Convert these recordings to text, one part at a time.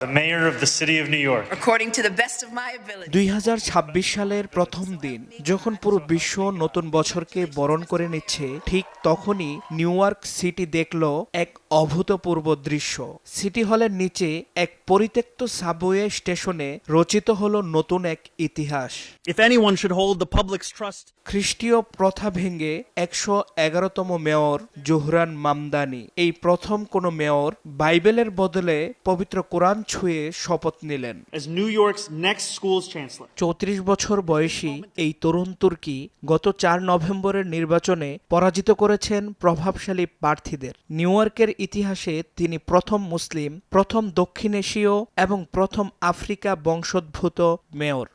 The mayor of the city of New York. according to the best of my ability. 2026 সালের প্রথম দিন যখন পুরো বিশ্ব নতুন বছরকে বরণ করে নিচ্ছে, ঠিক তখনই নিউ ইয়র্ক সিটি দেখল এক অভূতপূর্ব দৃশ্য। সিটি হলের নিচে এক পরিত্যক্ত সাবওয়ে স্টেশনে রচিত হলো নতুন এক ইতিহাস। If anyone should hold the public's trust, খ্রিস্টীয় প্রথা ভেঙে 111তম মেয়র জোহরান মামদানি এই প্রথম কোনো মেয়র বাইবেলের বদলে পবিত্র কোরআন ছুঁয়ে শপথ নিলেন। as New York's next school's chancellor. 34 বছর বয়সী এই তরুণ তুর্কি গত 4 নভেম্বরের নির্বাচনে পরাজিত করেছেন প্রভাবশালী প্রার্থীদের। নিউ ইয়র্কের ইতিহাসে তিনি প্রথম মুসলিম, প্রথম দক্ষিণ এশীয় এবং প্রথম আফ্রিকা বংশোদ্ভূত মেয়র।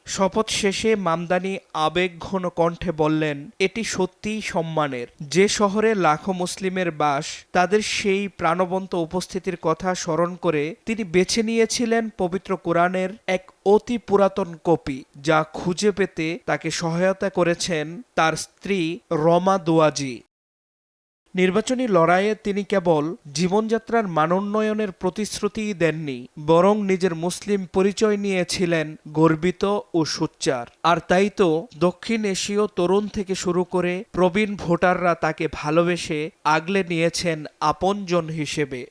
শপথ শেষে মামদানি আবেগঘন কণ্ঠে বললেন, এটি সত্যিই সম্মানের। যে শহরে লাখো মুসলিমের বাস, তাদের সেই প্রাণবন্ত উপস্থিতির কথা স্মরণ করে তিনি বেছে নিয়েছিলেন পবিত্র কোরআনের এক অতি পুরাতন কপি, যা খুঁজে পেতে তাকে সহায়তা করেছেন তার স্ত্রী রমা দোয়াজি। নির্বাচনী লড়াইয়ে তিনি কেবল জীবনযাত্রার মানোন্নয়নের প্রতিশ্রুতিই দেননি, বরং নিজের মুসলিম পরিচয় নিয়েছিলেন গর্বিত ও সোচ্চার। আর তাই তো দক্ষিণ এশীয় তরুণ থেকে শুরু করে প্রবীণ ভোটাররা তাকে ভালোবেসে আগলে নিয়েছেন আপনজন হিসেবে।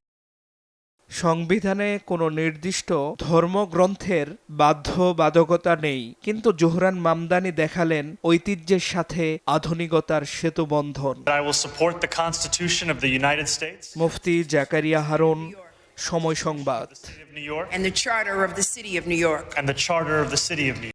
সংবিধানে কোনো নির্দিষ্ট ধর্মগ্রন্থের বাধ্যবাধকতা নেই, কিন্তু জোহরান মামদানি দেখালেন ঐতিহ্যের সাথে আধুনিকতার সেতুবন্ধন। I will support the Constitution of the United States মুফতি জাকারিয়া হারুন, সময় সংবাদ। of New York And the charter of the city of New York. and the Charter of the City of New York.